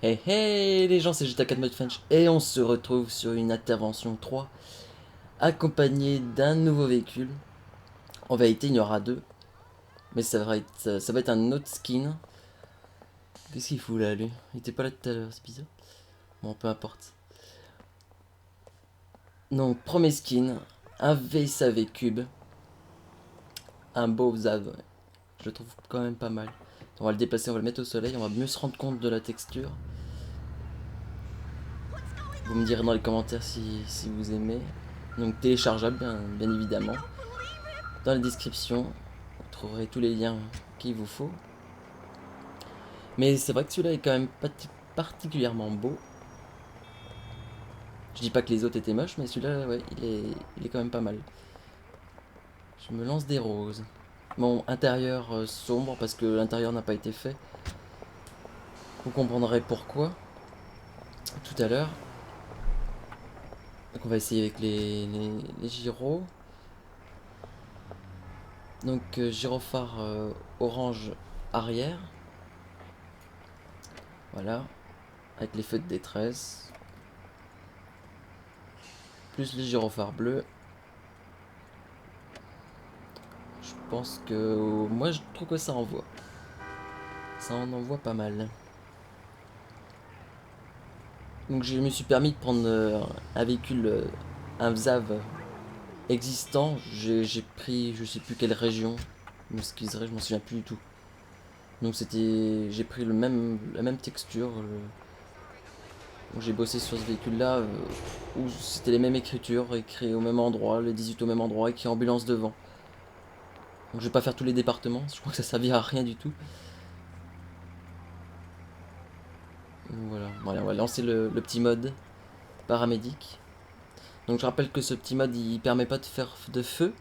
Hey hey les gens, c'est GTA 4 Mode French et on se retrouve sur une intervention 3 accompagnée d'un nouveau véhicule. En vérité, il y en aura deux, mais ça va être un autre skin. Qu'est-ce qu'il fout là, lui? Il était pas là tout à l'heure, c'est bizarre. Bon, peu importe. Donc, premier skin, un VSAV cube, un beau Zav. Je le trouve quand même pas mal. On va le déplacer, on va le mettre au soleil, on va mieux se rendre compte de la texture. Vous me direz dans les commentaires si vous aimez. Donc téléchargeable bien évidemment. Dans la description, vous trouverez tous les liens qu'il vous faut. Mais c'est vrai que celui-là est quand même particulièrement beau. Je dis pas que les autres étaient moches, mais celui-là, ouais, il est quand même pas mal. Je me lance des roses. Bon, intérieur sombre parce que l'intérieur n'a pas été fait. Vous comprendrez pourquoi tout à l'heure. Donc on va essayer avec les gyros. Donc gyrophare orange arrière. Voilà. Avec les feux de détresse. Plus les gyrophares bleus. Je pense que... Moi je trouve que ça envoie. Ça en envoie pas mal. Donc je me suis permis de prendre un véhicule, un VZAV existant. J'ai pris je sais plus quelle région. Je m'excuserai, je m'en souviens plus du tout. Donc c'était... J'ai pris la même texture. Donc j'ai bossé sur ce véhicule là où c'était les mêmes écritures, écrit au même endroit, les 18 au même endroit, écrit ambulance devant. Donc je vais pas faire tous les départements, je crois que ça servira à rien du tout. Donc voilà, voilà, on va lancer le petit mode paramédic. Donc je rappelle que ce petit mode il permet pas de faire de feu.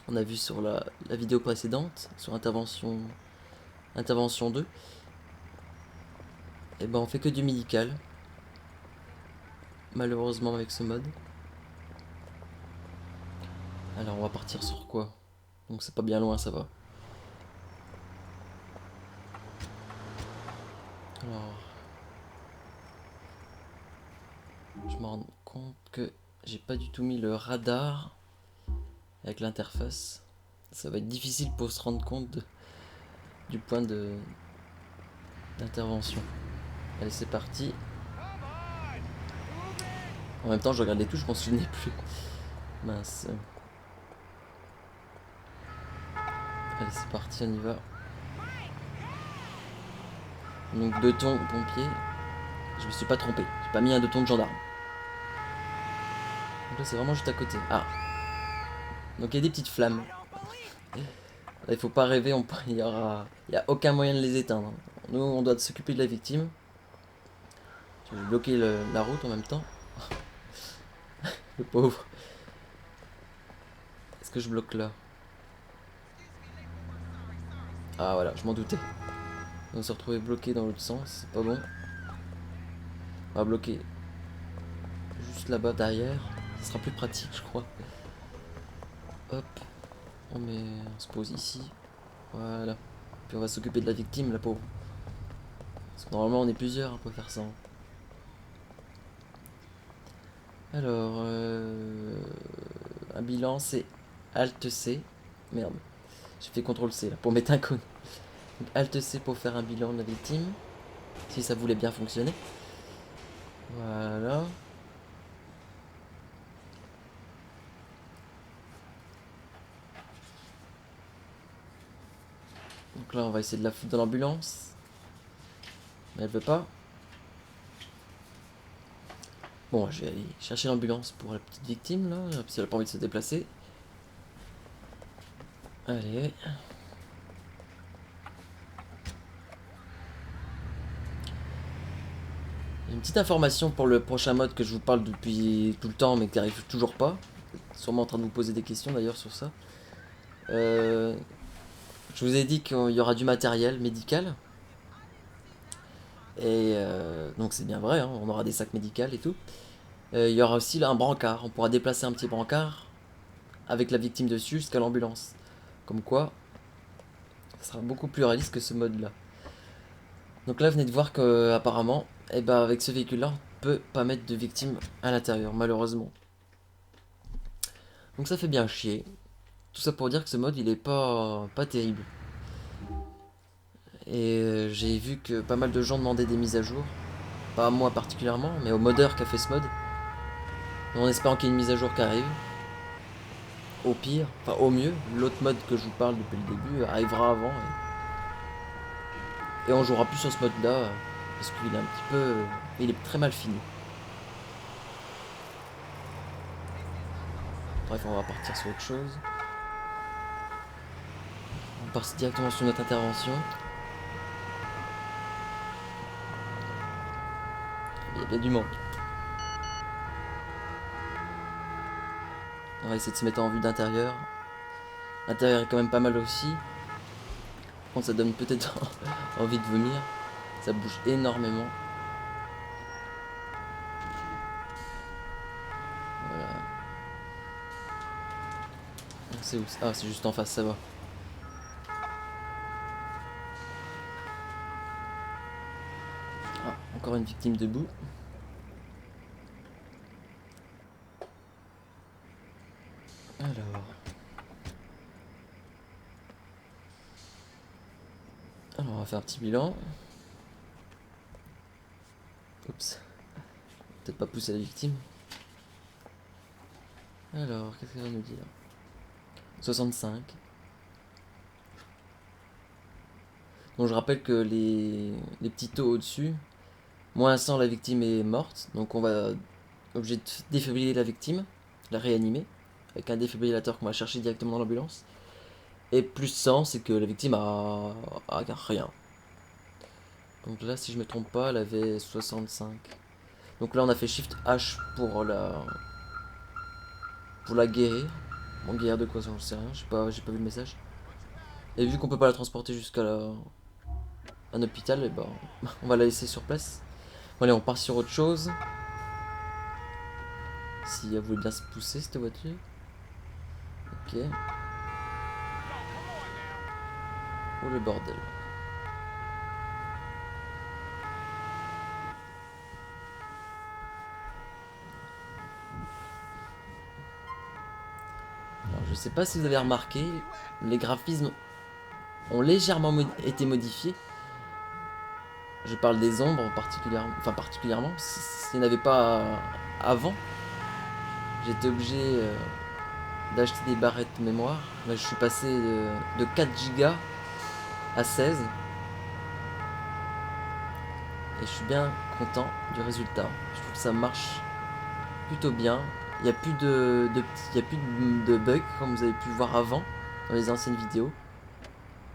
On a vu sur la vidéo précédente, sur intervention 2. Et ben on fait que du médical. Malheureusement avec ce mode. Alors on va partir sur quoi? Donc c'est pas bien loin, ça va. Alors je me rends compte que j'ai pas du tout mis le radar avec l'interface. Ça va être difficile pour se rendre compte du point d'intervention. Allez, c'est parti. En même temps, je regarde les touches, je m'en souvenais plus. Mince. Allez, c'est parti, on y va. Donc, 2 tons pompier. Je me suis pas trompé. J'ai pas mis un 2 tons de gendarme. Donc là, c'est vraiment juste à côté. Ah. Donc, il y a des petites flammes. Il faut pas rêver, il y a aucun moyen de les éteindre. Nous, on doit s'occuper de la victime. Je vais bloquer la route en même temps. Le pauvre. Est-ce que je bloque là? Ah voilà, je m'en doutais. On se retrouver bloqué dans l'autre sens, c'est pas bon. On va bloquer juste là-bas derrière. Ça sera plus pratique, je crois. Hop. On se pose ici. Voilà. Puis on va s'occuper de la victime, la pauvre. Parce que normalement on est plusieurs pour faire ça. Alors, un bilan c'est Alt C. Merde. J'ai fait CTRL C là pour mettre un cône. Donc Alt C pour faire un bilan de la victime. Si ça voulait bien fonctionner. Voilà. Donc là on va essayer de la foutre dans l'ambulance. Mais elle veut pas. Bon, je vais aller chercher l'ambulance pour la petite victime là, si elle a pas envie de se déplacer. Allez. Une petite information pour le prochain mode que je vous parle depuis tout le temps mais qui n'arrive toujours pas. Sûrement en train de vous poser des questions d'ailleurs sur ça. Je vous ai dit qu'il y aura du matériel médical. Et donc c'est bien vrai, hein, on aura des sacs médicaux et tout. Il y aura aussi là un brancard, on pourra déplacer un petit brancard avec la victime dessus jusqu'à l'ambulance. Comme quoi, ça sera beaucoup plus réaliste que ce mode là. Donc là, vous venez de voir que apparemment, eh ben, avec ce véhicule-là, on peut pas mettre de victimes à l'intérieur, malheureusement. Donc ça fait bien chier. Tout ça pour dire que ce mode, il est pas terrible. Et j'ai vu que pas mal de gens demandaient des mises à jour. Pas à moi particulièrement, mais au modeur qui a fait ce mode. En espérant qu'il y ait une mise à jour qui arrive. Au pire, enfin au mieux, l'autre mode que je vous parle depuis le début arrivera avant. Et on jouera plus sur ce mode là, parce qu'il est un petit peu... il est très mal fini. Bref, on va partir sur autre chose. On part directement sur notre intervention. Il y a bien du monde. On va essayer de se mettre en vue d'intérieur. L'intérieur est quand même pas mal aussi. Par contre, ça donne peut-être envie de vomir. Ça bouge énormément. Voilà. C'est où? Ah, c'est juste en face, ça va. Ah, encore une victime debout. Alors... on va faire un petit bilan. Oups. Peut-être pas pousser la victime. Alors, qu'est-ce qu'elle va nous dire? 65. Donc je rappelle que les petits taux au-dessus, moins 100 la victime est morte. Donc on va obligé de défibriller la victime, la réanimer, avec un défibrillateur qu'on va chercher directement dans l'ambulance. Et plus 100, c'est que la victime a rien. Donc là, si je me trompe pas, elle avait 65. Donc là, on a fait Shift H pour la guérir. Bon, guérir de quoi, ça, j'en sais rien. J'ai pas vu le message. Et vu qu'on peut pas la transporter jusqu'à un hôpital, et ben, on va la laisser sur place. Bon, allez, on part sur autre chose. Si elle voulait bien se pousser, cette voiture. Ok. Oh le bordel. Alors, je sais pas si vous avez remarqué, les graphismes ont légèrement été modifiés. Je parle des ombres particulièrement. S'il n'y en avait pas avant, j'étais obligé d'acheter des barrettes mémoire. Là, je suis passé de 4 Go à 16. Et je suis bien content du résultat. Je trouve que ça marche plutôt bien. Il n'y a plus de bugs comme vous avez pu voir avant dans les anciennes vidéos.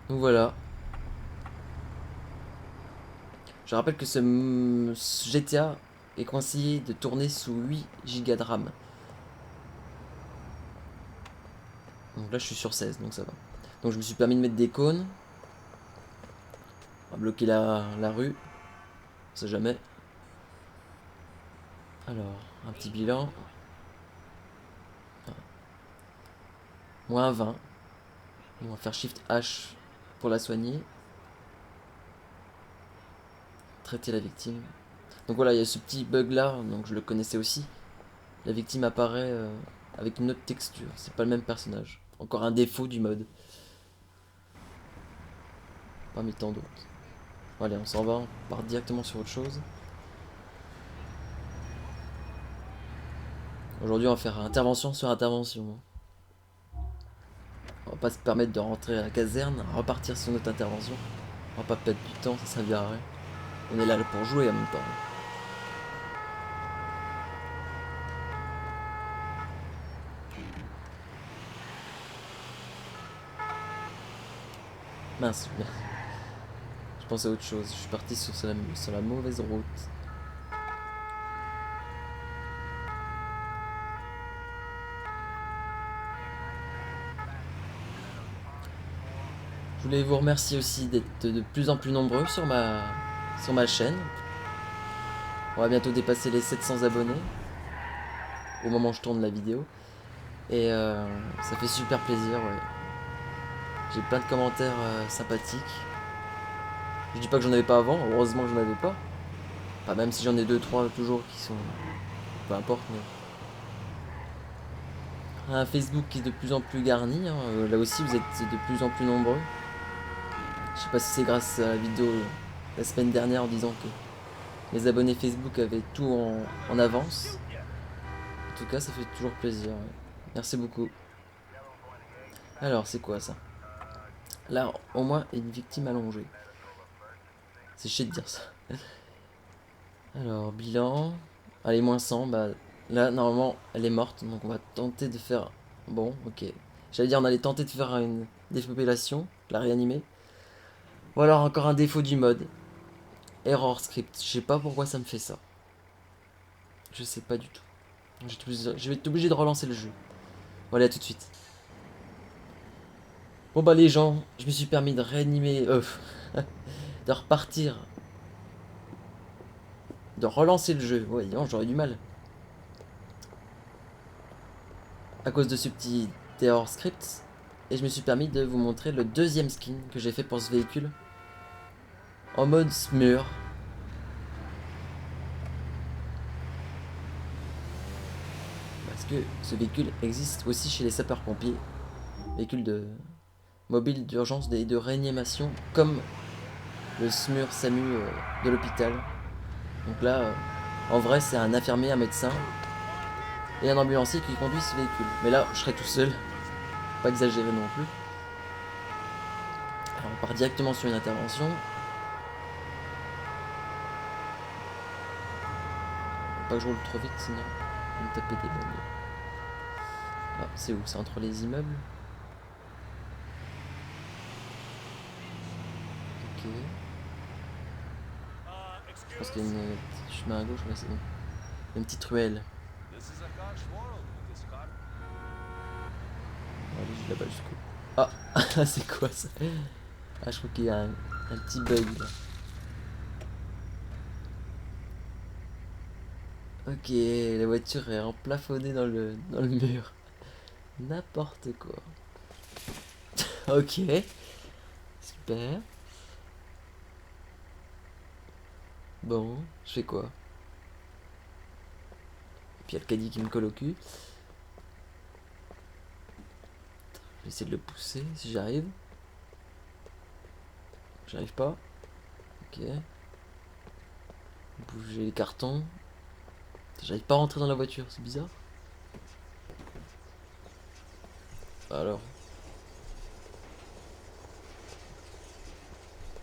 Donc voilà. Je rappelle que ce GTA est conseillé de tourner sous 8 Go de RAM. Donc là je suis sur 16, donc ça va. Donc je me suis permis de mettre des cônes. On va bloquer la rue. On sait jamais. Alors, un petit bilan. Moins 20. On va faire Shift H pour la soigner. Traiter la victime. Donc voilà, il y a ce petit bug là, donc je le connaissais aussi. La victime apparaît avec une autre texture, c'est pas le même personnage. Encore un défaut du mode. Parmi tant d'autres. Bon, allez, on s'en va, on part directement sur autre chose. Aujourd'hui, on va faire intervention sur intervention. On va pas se permettre de rentrer à la caserne, repartir sur notre intervention. On va pas perdre du temps, ça servira à rien. On est là pour jouer en même temps. Mince, je pensais à autre chose. Je suis parti sur la mauvaise route. Je voulais vous remercier aussi d'être de plus en plus nombreux sur ma chaîne. On va bientôt dépasser les 700 abonnés au moment où je tourne la vidéo. Et ça fait super plaisir, ouais. J'ai plein de commentaires sympathiques. Je dis pas que j'en avais pas avant, heureusement que j'en avais pas. Enfin, même si j'en ai 2-3 toujours qui sont... Peu importe, mais... Un Facebook qui est de plus en plus garni, hein. Là aussi vous êtes de plus en plus nombreux. Je sais pas si c'est grâce à la vidéo la semaine dernière en disant que les abonnés Facebook avaient tout en avance. En tout cas, ça fait toujours plaisir. Ouais. Merci beaucoup. Alors, c'est quoi ça? Là, au moins, une victime allongée. C'est chiant de dire ça. Alors, bilan. Allez, moins 100. Bah, là, normalement, elle est morte. Donc, on va tenter de faire... Bon, ok. J'allais dire, on allait tenter de faire une défibrillation, la réanimer. Ou alors, encore un défaut du mode. Error script. Je sais pas pourquoi ça me fait ça. Je sais pas du tout. Je vais être obligé de relancer le jeu. Voilà, tout de suite. Bon bah les gens, je me suis permis de réanimer, de repartir, de relancer le jeu. Ouais, non, j'aurais du mal. À cause de ce petit error script. Et je me suis permis de vous montrer le deuxième skin que j'ai fait pour ce véhicule. En mode smur. Parce que ce véhicule existe aussi chez les sapeurs-pompiers. Véhicule de mobile d'urgence et de réanimation comme le SMUR SAMU de l'hôpital. Donc là, en vrai, c'est un infirmier, un médecin et un ambulancier qui conduit ce véhicule. Mais là, je serai tout seul. Pas exagéré non plus. Alors, on part directement sur une intervention. Faut pas que je roule trop vite, sinon on va me taper des balles. Ah, c'est où? C'est entre les immeubles? Ok. Je pense qu'il y a une petite chemin à gauche, ouais, c'est bon. Une petite ruelle. Allez, je la balle jusqu'au... Ah, c'est quoi ça? Ah, je crois qu'il y a un petit bug là. Ok, la voiture est emplafonnée dans le mur. N'importe quoi. Ok, super. Bon, je fais quoi? Puis il y a le caddie qui me colle au cul. Je vais essayer de le pousser si j'arrive. J'arrive pas. Ok. Bouger les cartons. J'arrive pas à rentrer dans la voiture, c'est bizarre. Alors.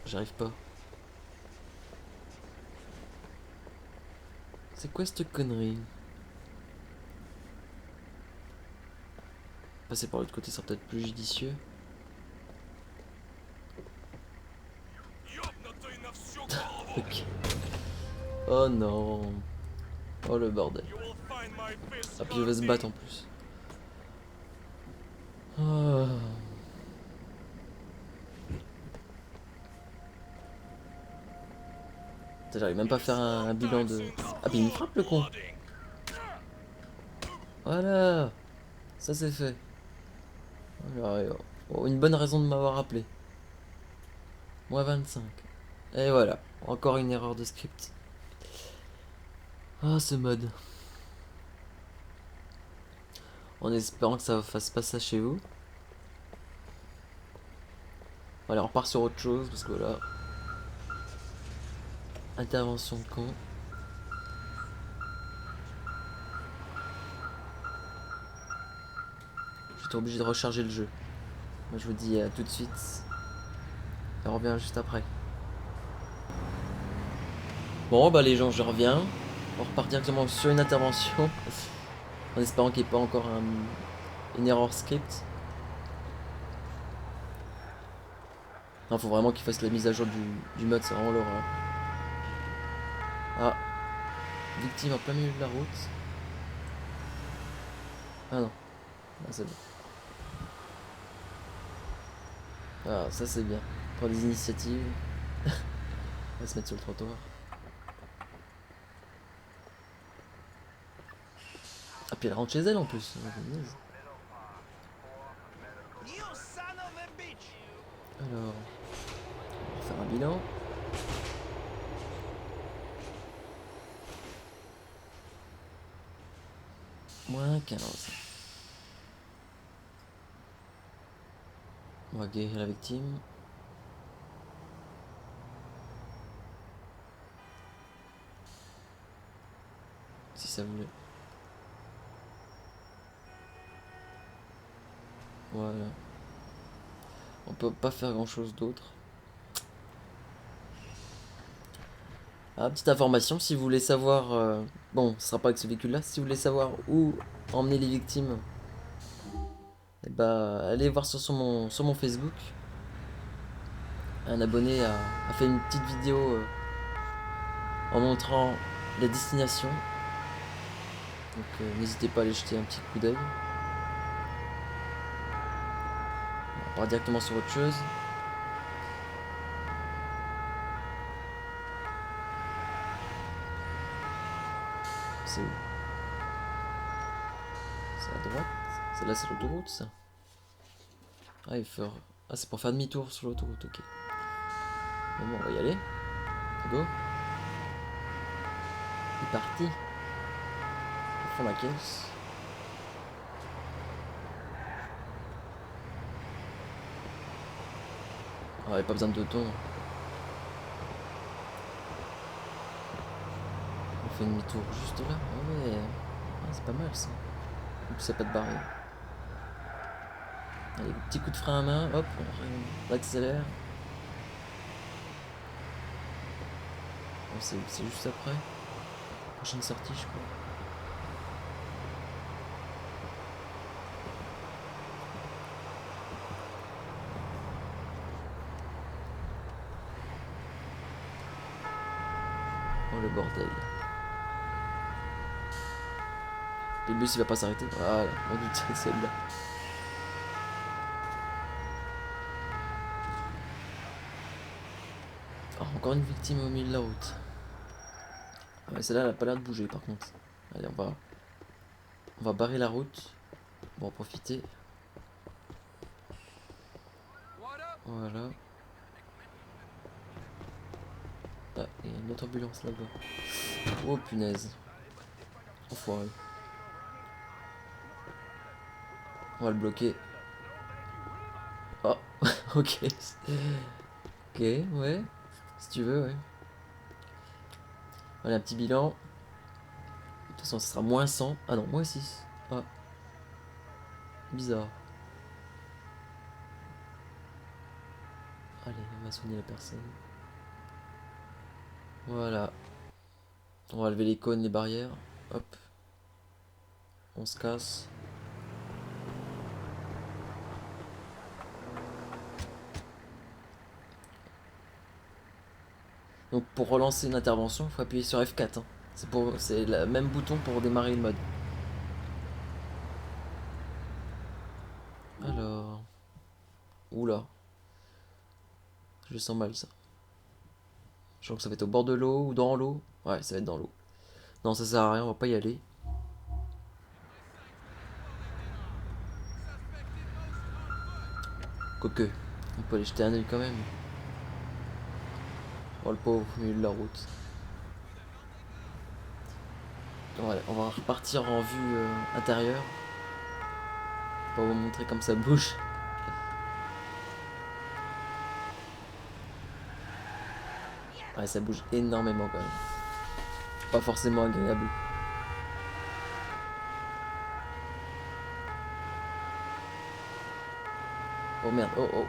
J'arrive pas. C'est quoi cette connerie? Passer par l'autre côté sera peut-être plus judicieux. Ok. Oh non. Oh le bordel. Ah puis je vais se battre en plus. Oh. J'arrive même pas à faire un bilan de... Ah puis il me frappe le con. Voilà. Ça c'est fait. Alors, oh, une bonne raison de m'avoir appelé. Moins 25. Et voilà. Encore une erreur de script. Ah ce mode. En espérant que ça fasse pas ça chez vous. Allez, on repart sur autre chose parce que là... Intervention de con. J'étais obligé de recharger le jeu. Moi je vous dis à tout de suite. Et on revient juste après. Bon bah les gens, je reviens. On repart directement sur une intervention. En espérant qu'il n'y ait pas encore une erreur script. Non, faut vraiment qu'il fasse la mise à jour du mode, c'est vraiment l'horreur. Ah, victime en plein milieu de la route. Ah non, ah, c'est bon. Ah, ça c'est bien. Pour des initiatives. On va se mettre sur le trottoir. Ah, puis elle rentre chez elle en plus. Alors, on va faire un bilan. Moins 15. On va guérir la victime. Si ça voulait. Voilà. On peut pas faire grand chose d'autre. Ah, petite information, si vous voulez savoir... bon, ce sera pas avec ce véhicule là. Si vous voulez savoir où emmener les victimes, eh bah, allez voir sur mon Facebook. Un abonné a fait une petite vidéo en montrant la destination. Donc n'hésitez pas à aller jeter un petit coup d'œil. On part directement sur autre chose. C'est où? C'est à droite? Celle-là c'est l'autoroute ça? Ah, ah, c'est pour faire demi-tour sur l'autoroute, ok. Bon, on va y aller. Go. C'est parti. Au fond de la caisse. Ah, il n'y a pas besoin de ton. On fait demi-tour juste là. Ah ouais. Ah, c'est pas mal ça. En plus, il n'y a pas de barrière. Allez, petit coup de frein à main. Hop, on accélère. Bon, c'est juste après. Prochaine sortie, je crois. Oh le bordel. Le bus il va pas s'arrêter. Voilà, on doute celle-là. Oh, encore une victime au milieu de la route. Ah mais celle-là elle a pas l'air de bouger par contre. Allez on va barrer la route. On va en profiter. Voilà. Ah, il y a une autre ambulance là-bas. Oh punaise. Enfoiré. On va le bloquer. Oh, ok. Ok, ouais. Si tu veux, ouais. Allez, un petit bilan. De toute façon, ce sera moins 100. Ah non, moins 6. Ah. Bizarre. Allez, on va soigner la personne. Voilà. On va lever les cônes, les barrières. Hop. On se casse. Donc pour relancer une intervention, il faut appuyer sur F4. Hein. C'est le même bouton pour démarrer le mode. Alors. Oula. Je sens mal ça. Je crois que ça va être au bord de l'eau ou dans l'eau. Ouais, ça va être dans l'eau. Non, ça sert à rien, on va pas y aller. Quoique, on peut aller jeter un œil quand même. Oh le pauvre, au milieu de la route. Voilà, on va repartir en vue intérieure. Pour vous montrer comme ça bouge. Ouais, ça bouge énormément quand même. Pas forcément agréable. Oh merde, oh oh.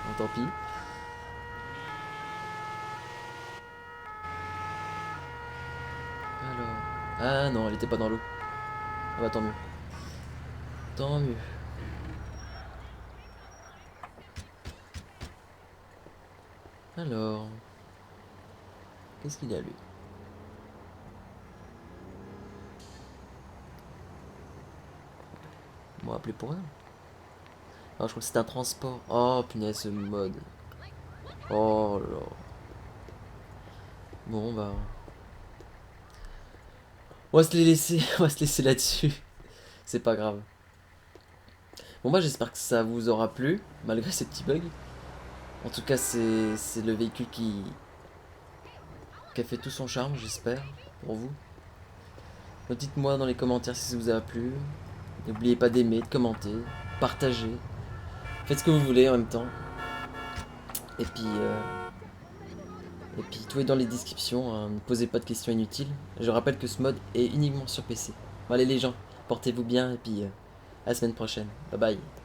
Bon, tant pis. Alors. Ah non, elle était pas dans l'eau. Ah bah tant mieux. Tant mieux. Alors. Qu'est-ce qu'il y a lui? On va appeler pour rien. Ah, je crois que c'est un transport. Oh punaise, ce mode. Oh là. Bon bah. On va se les laisser. On va se laisser là-dessus. C'est pas grave. Bon bah j'espère que ça vous aura plu, malgré ces petits bugs. En tout cas c'est le véhicule qui a fait tout son charme, j'espère, pour vous. Dites-moi dans les commentaires si ça vous a plu. N'oubliez pas d'aimer, de commenter, partager. Faites ce que vous voulez en même temps. Et puis tout est dans les descriptions, hein. Ne posez pas de questions inutiles. Je rappelle que ce mode est uniquement sur PC. Bon, allez les gens, portez-vous bien et puis à la semaine prochaine. Bye bye.